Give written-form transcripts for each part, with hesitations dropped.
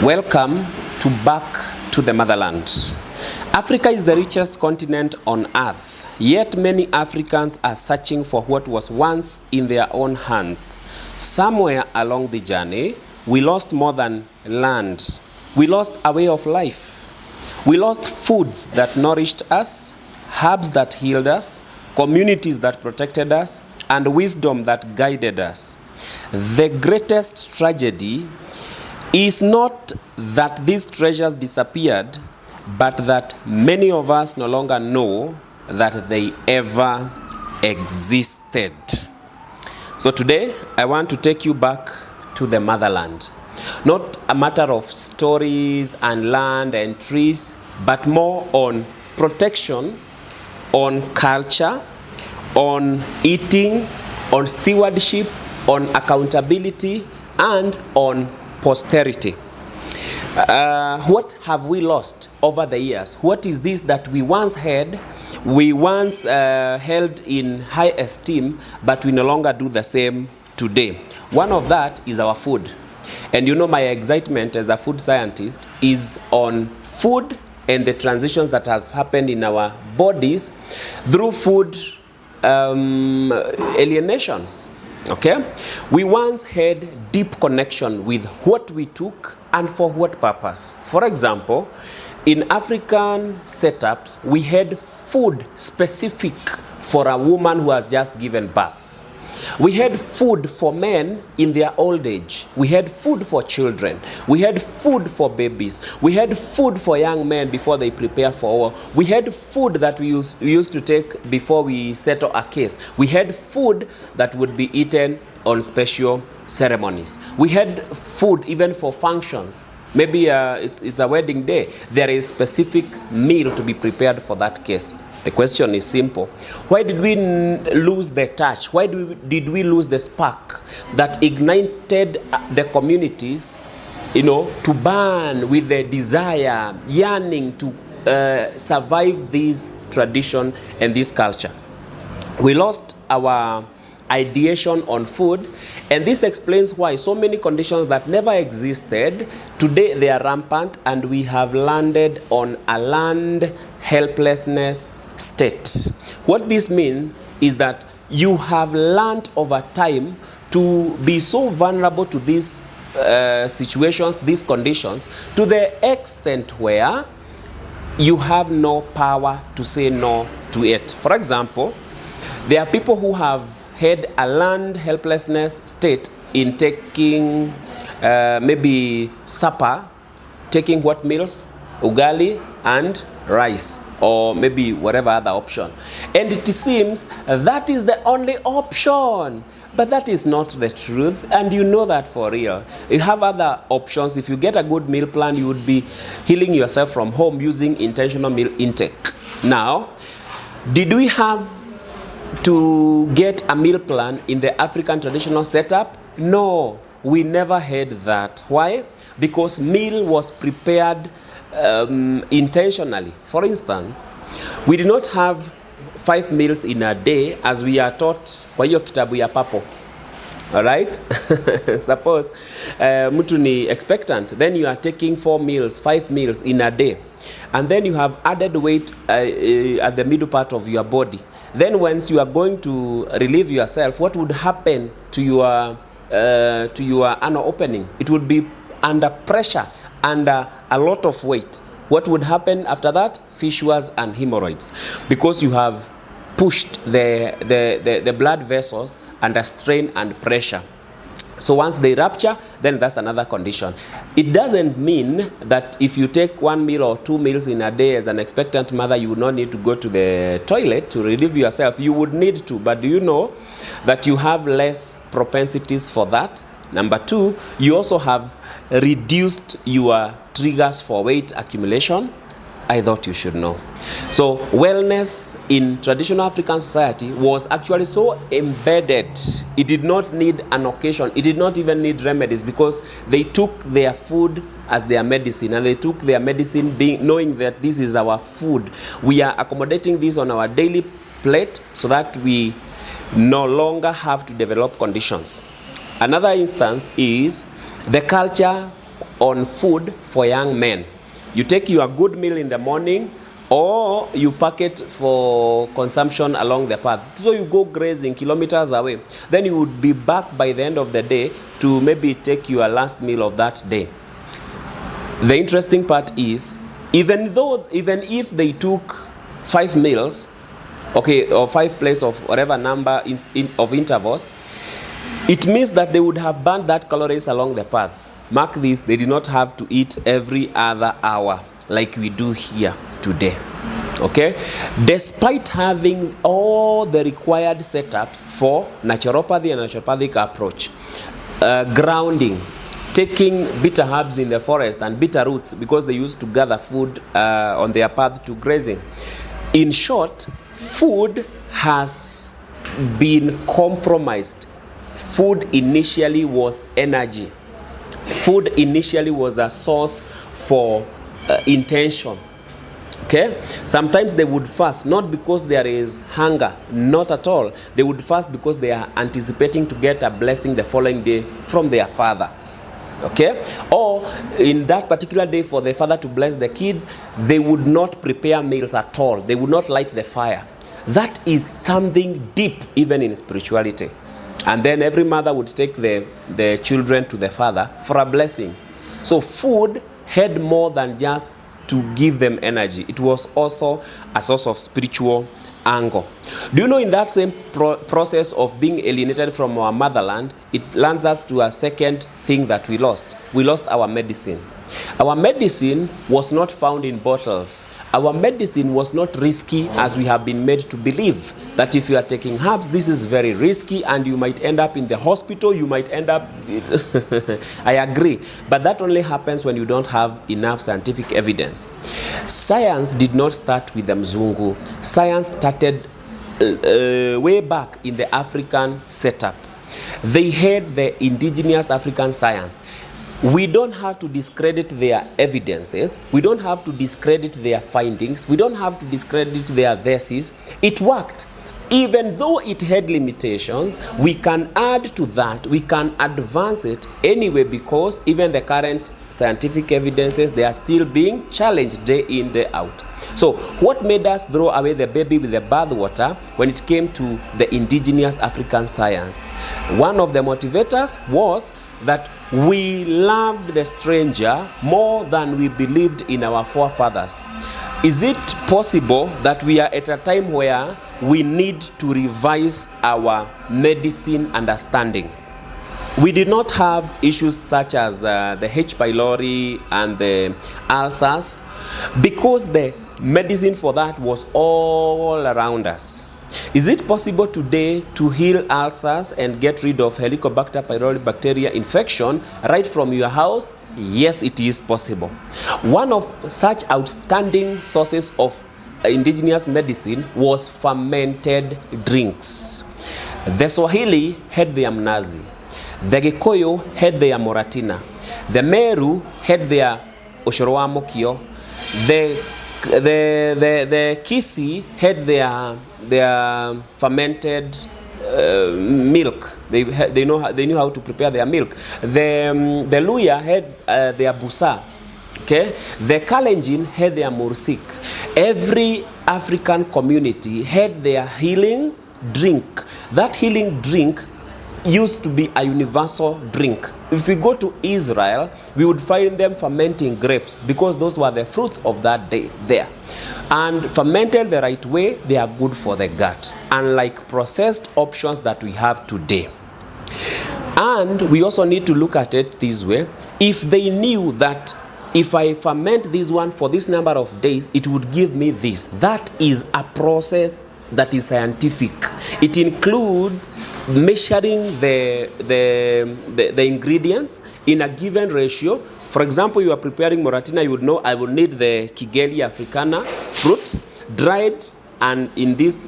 Welcome back to the motherland. Africa is the richest continent on earth, yet many Africans are searching for what was once in their own hands. Somewhere along the journey, we lost more than land. We lost a way of life. We lost foods that nourished us, herbs that healed us, communities that protected us, and wisdom that guided us. The greatest tragedy is not that these treasures disappeared, but that many of us no longer know that they ever existed. So today, I want to take you back to the motherland. Not a matter of stories and land and trees, but more on protection, on culture, on eating, on stewardship, on accountability, and on posterity. What have we lost over the years? What is this that we once had, we once held in high esteem, but we no longer do the same today? One of that is our food. And you know, my excitement as a food scientist is on food and the transitions that have happened in our bodies through food alienation. Okay? We once had deep connection with what we took and for what purpose. For example, in African setups, we had food specific for a woman who has just given birth. We had food for men in their old age. We had food for children. We had food for babies. We had food for young men before they prepare for war. We had food that we used to take before we settle a case. We had food that would be eaten on special ceremonies. We had food even for functions. Maybe it's a wedding day. There is specific meal to be prepared for that case. The question is simple. Why did we lose the touch? Why did we lose the spark that ignited the communities, to burn with the desire, yearning to survive this tradition and this culture? We lost our ideation on food, and this explains why so many conditions that never existed, today they are rampant, and we have landed on a land helplessness state. What this means is that you have learned over time to be so vulnerable to these situations, these conditions, to the extent where you have no power to say no to it. For example, there are people who have had a land helplessness state in taking maybe supper, taking what meals? Ugali and rice, or maybe whatever other option. And it seems that is the only option. But that is not the truth, and you know that for real. You have other options. If you get a good meal plan, you would be healing yourself from home using intentional meal intake. Now, did we have to get a meal plan in the African traditional setup? No, we never had that. Why? Because meal was prepared intentionally. For instance, we did not have 5 meals in a day as we are taught kwa hiyo kitabu ya papo. Alright? Suppose mtu ni expectant, then you are taking 4 meals, 5 meals in a day, and then you have added weight at the middle part of your body. Then once you are going to relieve yourself, what would happen to your anal opening? It would be under pressure, under a lot of weight. What would happen after that? Fissures and hemorrhoids, because you have pushed the blood vessels under strain and pressure. So once they rupture, then that's another condition. It doesn't mean that if you take 1 meal or 2 meals in a day as an expectant mother, you would not need to go to the toilet to relieve yourself. You would need to, but do you know that you have less propensities for that? Number 2, you also have reduced your triggers for weight accumulation. I thought you should know. So wellness in traditional African society was actually so embedded. It did not need an occasion. It did not even need remedies, because they took their food as their medicine, and they took their medicine knowing that this is our food. We are accommodating this on our daily plate so that we no longer have to develop conditions. Another instance is the culture on food for young men. You take your good meal in the morning, or you pack it for consumption along the path. So you go grazing kilometers away. Then you would be back by the end of the day to maybe take your last meal of that day. The interesting part is, even if they took 5 meals, okay, or 5 plates of whatever number of intervals, it means that they would have burned that calories along the path. Mark this, they did not have to eat every other hour like we do here today. Okay? Despite having all the required setups for naturopathy and naturopathic approach, grounding, taking bitter herbs in the forest and bitter roots because they used to gather food on their path to grazing. In short, food has been compromised. Food initially was energy. Food initially was a source for intention. Okay? Sometimes they would fast, not because there is hunger, not at all. They would fast because they are anticipating to get a blessing the following day from their father. Okay? Or in that particular day for the father to bless the kids, they would not prepare meals at all. They would not light the fire. That is something deep even in spirituality. And then every mother would take the children to the father for a blessing. So food had more than just to give them energy. It was also a source of spiritual angle. Do you know, in that same process of being alienated from our motherland, it lands us to a second thing that we lost. We lost our medicine. Our medicine was not found in bottles. Our medicine was not risky as we have been made to believe, that if you are taking herbs, this is very risky and you might end up in the hospital, you might end up I agree, but that only happens when you don't have enough scientific evidence. Science did not start with the Mzungu. Science started way back in the African setup. They had the indigenous African science. We don't have to discredit their evidences. We don't have to discredit their findings. We don't have to discredit their thesis. It worked. Even though it had limitations, we can add to that. We can advance it anyway, because even the current scientific evidences, they are still being challenged day in, day out. So what made us throw away the baby with the bathwater when it came to the indigenous African science? One of the motivators was that we loved the stranger more than we believed in our forefathers. Is it possible that we are at a time where we need to revise our medicine understanding? We did not have issues such as the H. pylori and the ulcers because the medicine for that was all around us. Is it possible today to heal ulcers and get rid of Helicobacter pylori bacteria infection right from your house? Yes, it is possible. One of such outstanding sources of indigenous medicine was fermented drinks. The Swahili had their mnazi. The Gikuyu had their moratina. The Meru had their ushuru wa mukio. The Kisi had their fermented milk. They knew how to prepare their milk. The Luya had their busa. Okay, the Kalenjin had their mursik. Every African community had their healing drink. That healing drink used to be a universal drink. If we go to Israel, we would find them fermenting grapes because those were the fruits of that day there. And fermented the right way, they are good for the gut, unlike processed options that we have today. And we also need to look at it this way. If they knew that if I ferment this one for this number of days, it would give me this. That is a process that is scientific. It includes measuring the ingredients in a given ratio. For example, you are preparing moratina, you would know I will need the Kigeli africana fruit, dried and in this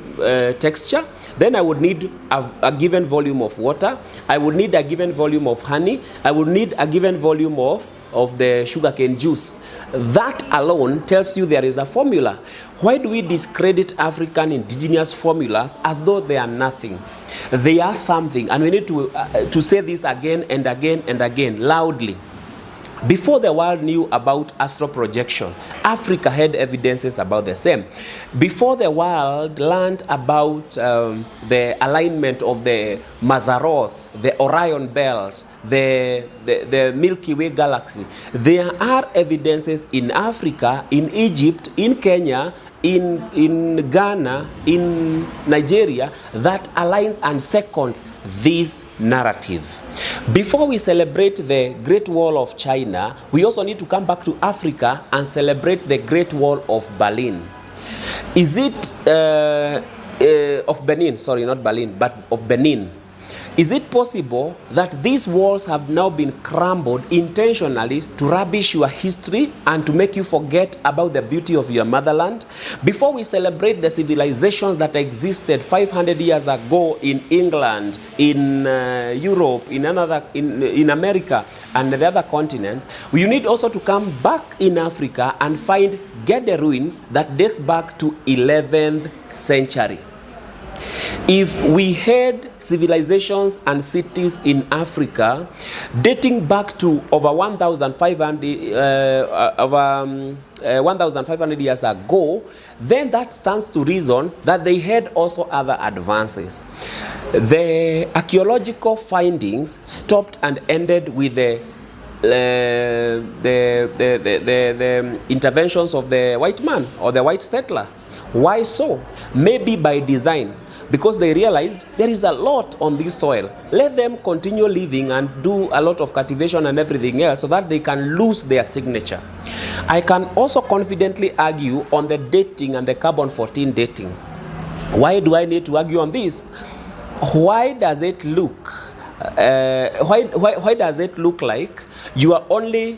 texture. Then I would need a given volume of water. I would need a given volume of honey. I would need a given volume of the sugarcane juice. That alone tells you there is a formula. Why do we discredit African indigenous formulas as though they are nothing? They are something, and we need to say this again and again and again, loudly. Before the world knew about astral projection, Africa had evidences about the same. Before the world learned about the alignment of the Mazzaroth, the Orion belt, the Milky Way galaxy, there are evidences in Africa, in Egypt, in Kenya, in Ghana, in Nigeria, that aligns and seconds this narrative. Before we celebrate the Great Wall of China, we also need to come back to Africa and celebrate the Great Wall of Berlin. Is it of Benin, sorry, not Berlin, but of Benin? Is it possible that these walls have now been crumbled intentionally to rubbish your history and to make you forget about the beauty of your motherland? Before we celebrate the civilizations that existed 500 years ago in England, in Europe, in America, and the other continents, we need also to come back in Africa and find Gede ruins that date back to 11th century. If we had civilizations and cities in Africa dating back to over 1,500 years ago, then that stands to reason that they had also other advances. The archaeological findings stopped and ended with the interventions of the white man or the white settler. Why so? Maybe by design. Because they realized there is a lot on this soil. Let them continue living and do a lot of cultivation and everything else so that they can lose their signature. I can also confidently argue on the dating and the carbon-14 dating. Why do I need to argue on this? Why does it look why does it look like you are only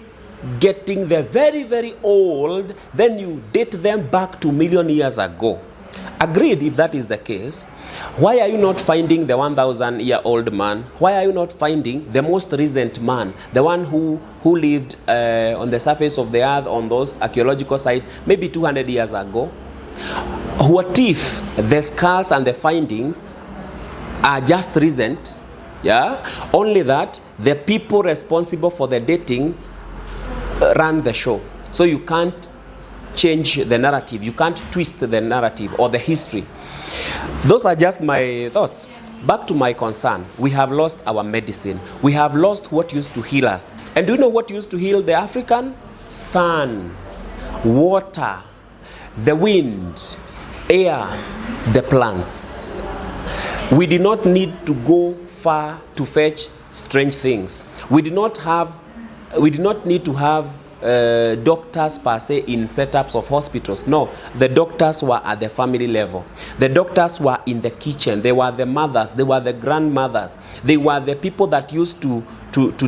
getting the very, very old, then you date them back to million years ago? Agreed, if that is the case, why are you not finding the 1,000-year-old man? Why are you not finding the most recent man, the one who lived on the surface of the earth on those archaeological sites maybe 200 years ago? What if the skulls and the findings are just recent? Yeah, only that the people responsible for the dating ran the show. So you can't change the narrative, you can't twist the narrative or the history. Those are just my thoughts. Back to my concern, we have lost our medicine. We have lost what used to heal us. And do you know what used to heal the African? Sun, water, the wind, air, the plants. We did not need to go far to fetch strange things. We did not need to have doctors per se in setups of hospitals. No, the doctors were at the family level. The doctors were in the kitchen. They were the mothers. They were the grandmothers. They were the people that used to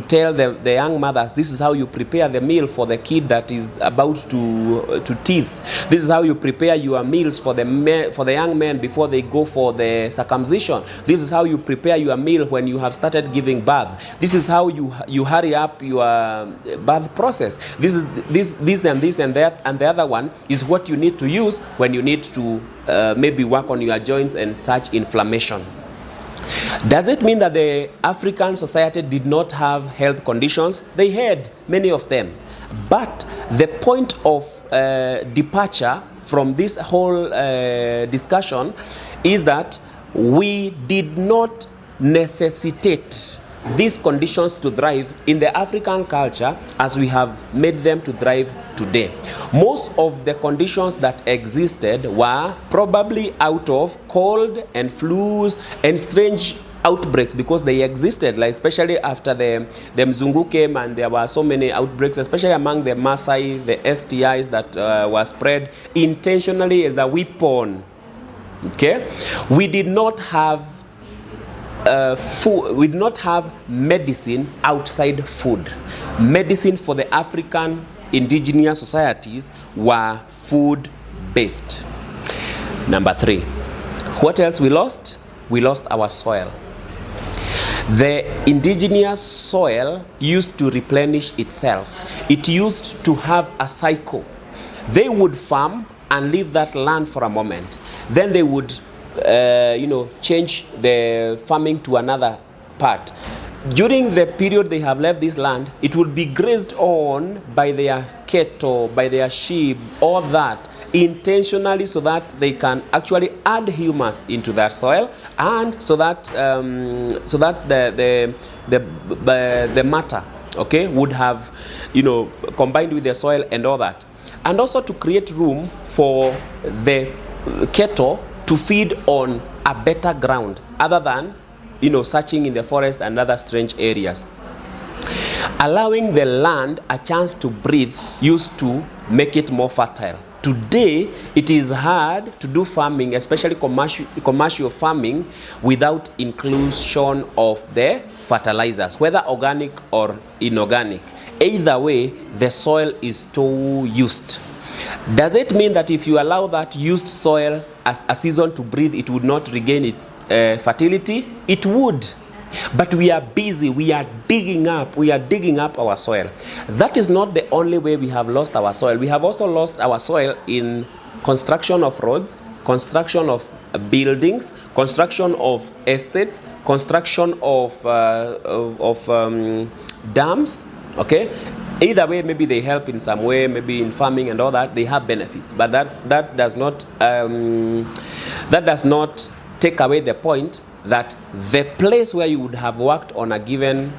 tell the young mothers, this is how you prepare the meal for the kid that is about to teeth. This is how you prepare your meals for the young men before they go for the circumcision. This is how you prepare your meal when you have started giving birth. This is how you hurry up your birth process. This and that, and the other one is what you need to use when you need to maybe work on your joints and such inflammation. Does it mean that the African society did not have health conditions? They had, many of them. But the point of departure from this whole discussion is that we did not necessitate these conditions to thrive in the African culture as we have made them to thrive today. Most of the conditions that existed were probably out of cold and flus and strange outbreaks because they existed, like especially after the Mzungu came and there were so many outbreaks, especially among the Maasai, the STIs that were spread intentionally as a weapon. Okay, we did not have food. We did not have medicine outside food. Medicine for the African indigenous societies were food-based. Number 3, what else we lost? We lost our soil. The indigenous soil used to replenish itself. It used to have a cycle. They would farm and leave that land for a moment. Then they would change the farming to another part. during the period they have left this land, it will be grazed on by their cattle, by their sheep, all that, intentionally, so that they can actually add humus into that soil, and so that the matter, okay, would have, combined with the soil and all that, and also to create room for the cattle to feed on a better ground other than searching in the forest and other strange areas. Allowing the land a chance to breathe used to make it more fertile. Today, it is hard to do farming, especially commercial farming, without inclusion of the fertilizers, whether organic or inorganic. Either way, the soil is too used. Does it mean that if you allow that used soil as a season to breathe, it would not regain its fertility? It would. But we are busy, we are digging up our soil. That is not the only way we have lost our soil. We have also lost our soil in construction of roads, construction of buildings, construction of estates, construction of dams, okay? Either way, maybe they help in some way, maybe in farming and all that, they have benefits. But that does not take away the point that the place where you would have worked on a given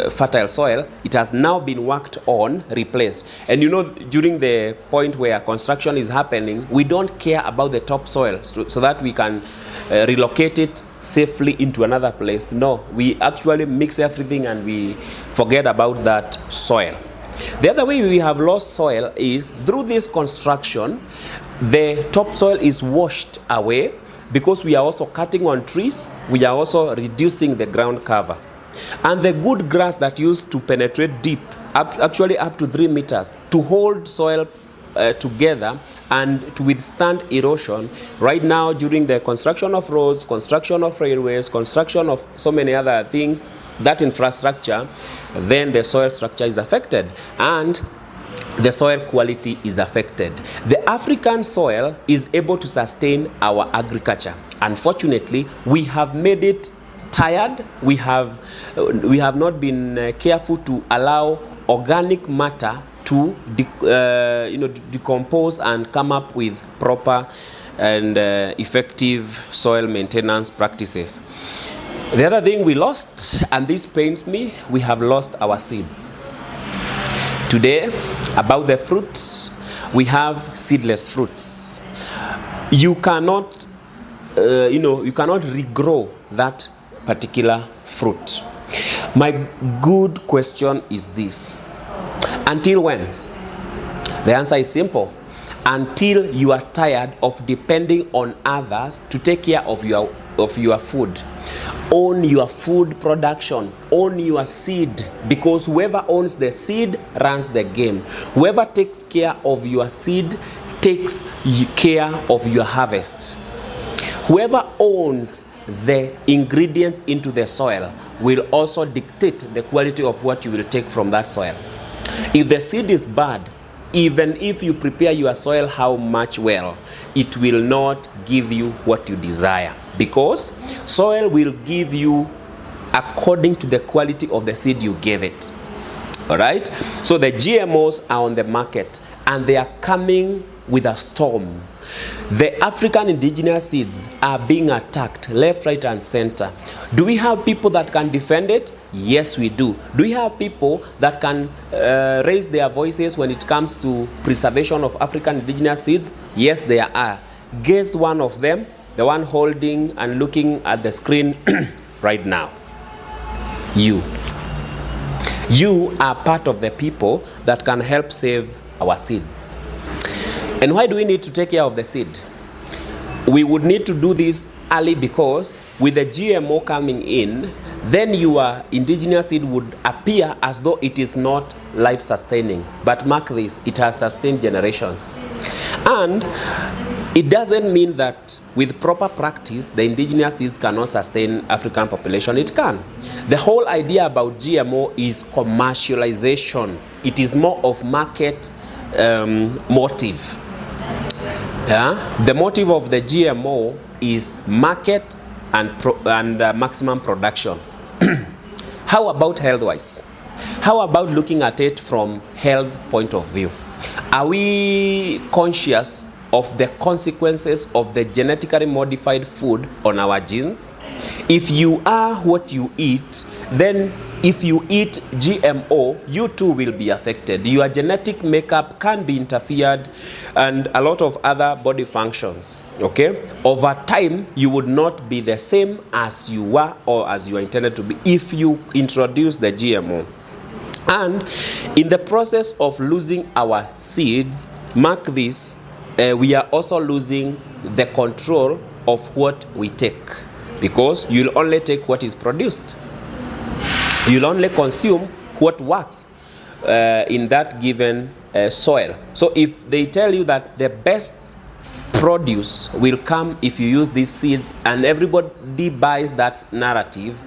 fertile soil, it has now been worked on, replaced. And during the point where construction is happening, we don't care about the topsoil so that we can relocate it safely into another place. No, we actually mix everything and we forget about that soil. The other way we have lost soil is through this construction, the topsoil is washed away. Because we are also cutting on trees, we are also reducing the ground cover. And the good grass that used to penetrate deep, actually up to 3 meters, to hold soil together and to withstand erosion, right now during the construction of roads, construction of railways, construction of so many other things, that infrastructure, then the soil structure is affected. And the soil quality is affected. The African soil is able to sustain our agriculture. Unfortunately, we have made it tired. We have not been careful to allow organic matter to decompose and come up with proper and effective soil maintenance practices. The other thing we lost, and this pains me, we have lost our seeds. Today, about the fruits, we have seedless fruits. You cannot, regrow that particular fruit. My good question is this: until when? The answer is simple: until you are tired of depending on others to take care of your food. Own your food production, own your seed, because whoever owns the seed runs the game. Whoever takes care of your seed takes care of your harvest. Whoever owns the ingredients into the soil will also dictate the quality of what you will take from that soil. If the seed is bad, even if you prepare your soil how much well, it will not give you what you desire, because soil will give you according to the quality of the seed you gave it. All right? So the GMOs are on the market and they are coming with a storm. The African indigenous seeds are being attacked left, right, and center. Do we have people that can defend it? Yes, we do. Do we have people that can raise their voices when it comes to preservation of African indigenous seeds? Yes, there are. Guess one of them, the one holding and looking at the screen right now. You are part of the people that can help save our seeds. And why do we need to take care of the seed? We would need to do this early, because with the GMO coming in, then your indigenous seed would appear as though it is not life-sustaining. But mark this, it has sustained generations. And it doesn't mean that with proper practice, the indigenous seeds cannot sustain African population. It can. The whole idea about GMO is commercialization. It is more of market motive. Yeah? The motive of the GMO is market and maximum production. How about health-wise? How about looking at it from health point of view? Are we conscious of the consequences of the genetically modified food on our genes? If you are what you eat, then if you eat GMO, you too will be affected. Your genetic makeup can be interfered and a lot of other body functions. Okay? Over time, you would not be the same as you were or as you are intended to be if you introduce the GMO. And in the process of losing our seeds, mark this, we are also losing the control of what we take, because you'll only take what is produced. You'll only consume what works in that given soil. So if they tell you that the best produce will come if you use these seeds, and everybody buys that narrative,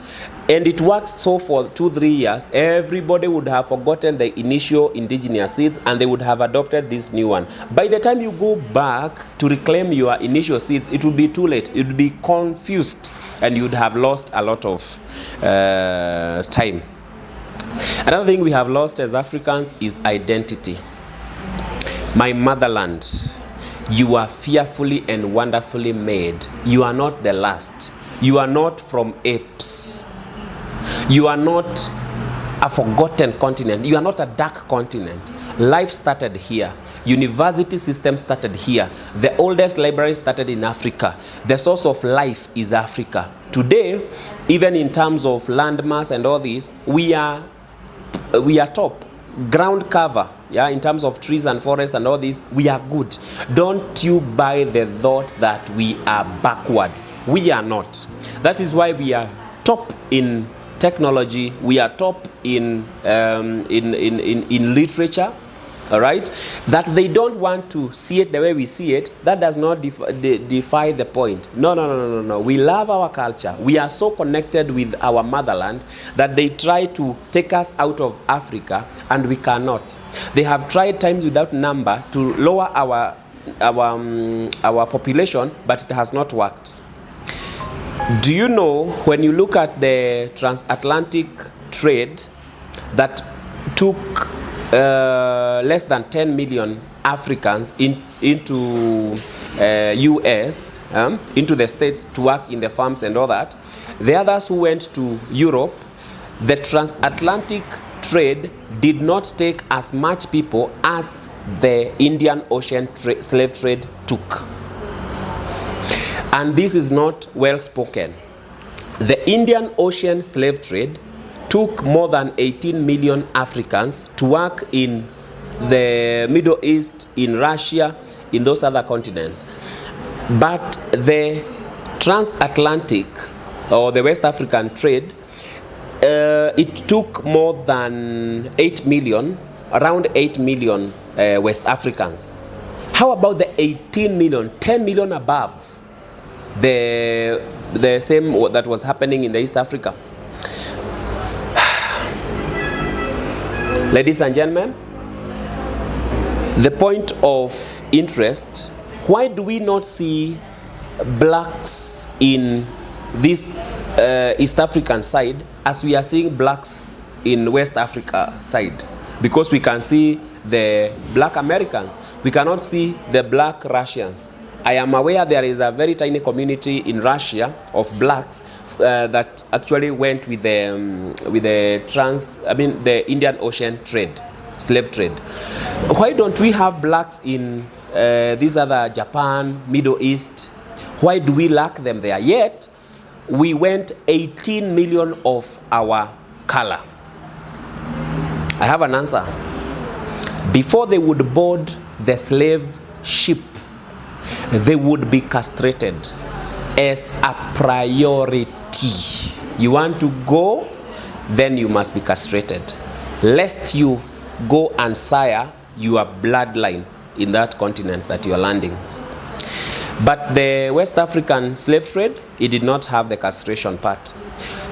and it works so for 2-3 years, everybody would have forgotten the initial indigenous seeds and they would have adopted this new one. By the time you go back to reclaim your initial seeds, it would be too late. It would be confused and you'd have lost a lot of time. Another thing we have lost as Africans is identity. My motherland, you are fearfully and wonderfully made. You are not the last. You are not from apes. You are not a forgotten continent. You are not a dark continent. Life started here. University system started here. The oldest library started in Africa. The source of life is Africa. Today, even in terms of landmass and all this, we are top. Ground cover, yeah, in terms of trees and forests and all this, we are good. Don't you buy the thought that we are backward. We are not. That is why we are top in technology. We are top in literature. All right, that they don't want to see it the way we see it, that does not defy the point. No. We love our culture. We are so connected with our motherland that they try to take us out of Africa, and we cannot. They have tried times without number to lower our population, but it has not worked. Do you know, when you look at the transatlantic trade that took less than 10 million Africans into US, into the States to work in the farms and all that, the others who went to Europe, the transatlantic trade did not take as much people as the Indian Ocean slave trade took. And this is not well spoken. The Indian Ocean slave trade took more than 18 million Africans to work in the Middle East, in Russia, in those other continents. But the transatlantic or the West African trade, it took more than 8 million, around 8 million West Africans. How about the 18 million, 10 million above the same that was happening in the East Africa? Ladies and gentlemen, the point of interest, why do we not see blacks in this East African side as we are seeing blacks in West Africa side? Because we can see the black Americans, we cannot see the black Russians. I am aware there is a very tiny community in Russia of blacks that actually went with the Indian Ocean trade, slave trade. Why don't we have blacks in these other Japan, Middle East? Why do we lack them there? Yet we went 18 million of our color. I have an answer. Before they would board the slave ship, they would be castrated as a priority. You want to go, then you must be castrated, lest you go and sire your bloodline in that continent that you are landing. But the West African slave trade, it did not have the castration part.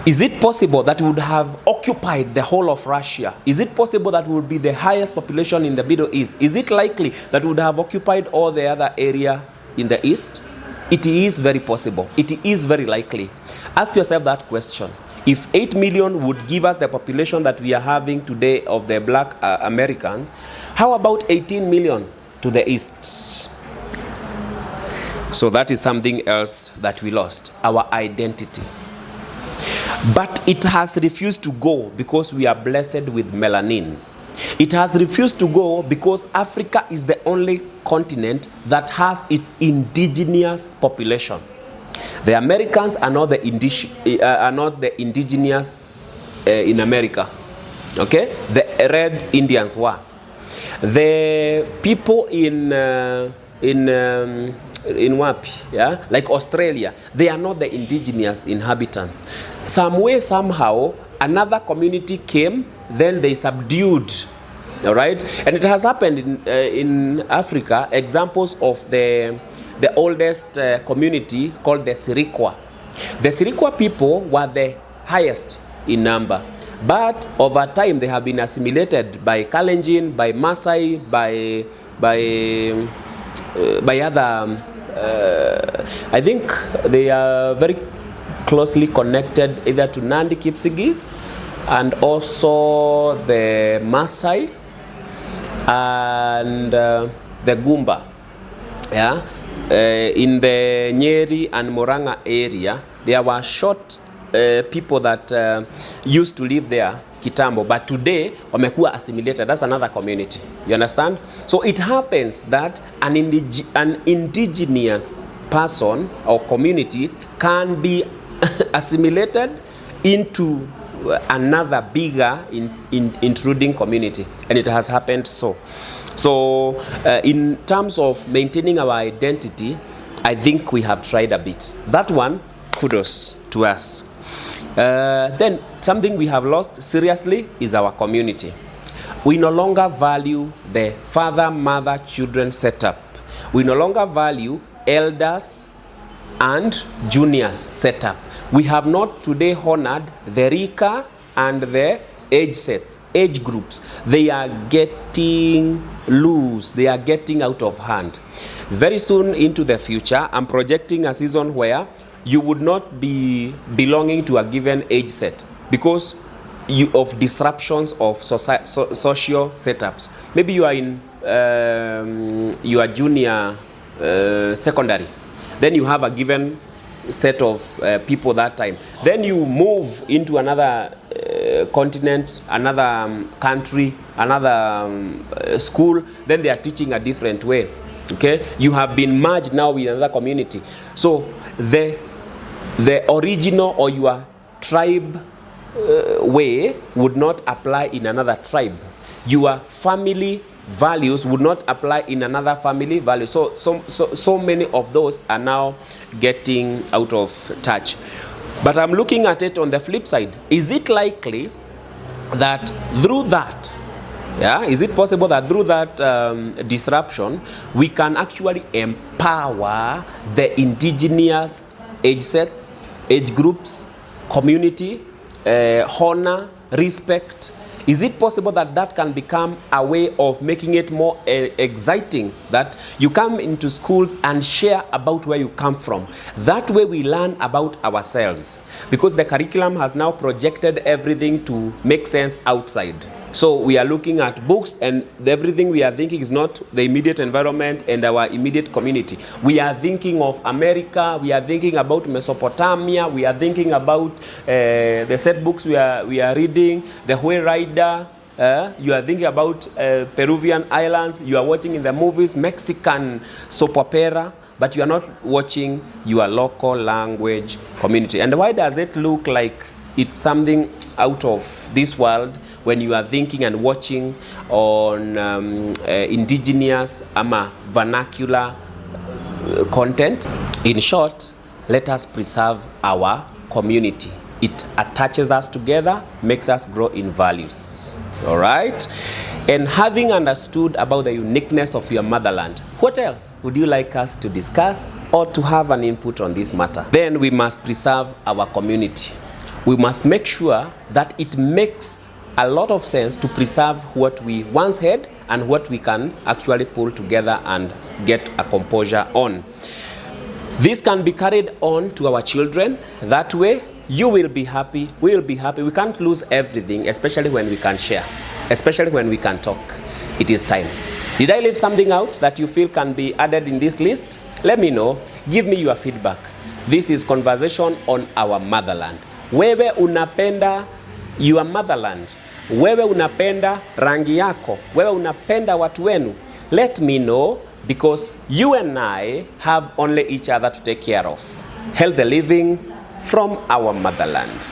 Is it possible that we would have occupied the whole of Russia? Is it possible that we would be the highest population in the Middle East? Is it likely that we would have occupied all the other area in the East? It is very possible. It is very likely. Ask yourself that question. If 8 million would give us the population that we are having today of the black Americans, how about 18 million to the east? So that is something else that we lost, our identity. But it has refused to go because we are blessed with melanin. It has refused to go because Africa is the only continent that has its indigenous population. The Americans are not the indigenous in America. Okay, the red Indians were. The people in Wapi, yeah, like Australia, they are not the indigenous inhabitants. Some way, somehow, another community came, then they subdued. All right, and it has happened in Africa. Examples of the oldest community called the Sirikwa. The Sirikwa people were the highest in number, but over time they have been assimilated by Kalenjin, by Maasai, by other. I think they are very closely connected either to Nandi Kipsigis and also the Maasai and the Gumba. Yeah, in the Nyeri and Murang'a area, there were short people that used to live there kitambo, but today wamekuwa assimilated. That's another community. You understand? So it happens that an indigenous person or community can be assimilated into another bigger intruding community, and it has happened so. So in terms of maintaining our identity, I think we have tried a bit. That one, kudos to us. Then something we have lost seriously is our community. We no longer value the father, mother, children setup. We no longer value elders and juniors setup. We have not today honored the Rika and the age sets, age groups. They are getting loose. They are getting out of hand. Very soon into the future, I'm projecting a season where you would not be belonging to a given age set because of disruptions of social setups. Maybe you are in your junior secondary. Then you have a given set of people that time. Then you move into another continent, another country, another school. Then they are teaching a different way. Okay, you have been merged now with another community. So the original or your tribe way would not apply in another tribe. Your family values would not apply in another family value. So many of those are now getting out of touch. But I'm looking at it on the flip side. Is it likely that through that, is it possible that through that disruption, we can actually empower the indigenous age sets, age groups, community, honor, respect? Is it possible that that can become a way of making it more exciting, that you come into schools and share about where you come from? That way we learn about ourselves, because the curriculum has now projected everything to make sense outside. So we are looking at books, and everything we are thinking is not the immediate environment and our immediate community. We are thinking of America, we are thinking about Mesopotamia, we are thinking about the set books we are reading, the Whale Rider, you are thinking about Peruvian islands, you are watching in the movies Mexican soap opera, but you are not watching your local language community. And why does it look like it's something out of this world when you are thinking and watching on indigenous vernacular content? In short, let us preserve our community. It attaches us together, makes us grow in values. All right? And having understood about the uniqueness of your motherland, what else would you like us to discuss or to have an input on this matter? Then we must preserve our community. We must make sure that it makes a lot of sense to preserve what we once had and what we can actually pull together and get a composure on. This can be carried on to our children. That way, you will be happy, we will be happy. We can't lose everything, especially when we can share, especially when we can talk. It is time. Did I leave something out that you feel can be added in this list? Let me know. Give me your feedback. This is Conversation on Our Motherland. Wewe unapenda your motherland? Wewe unapenda rangi yako? Wewe unapenda watu wenu? Let me know, because you and I have only each other to take care of. Healthy living from our motherland.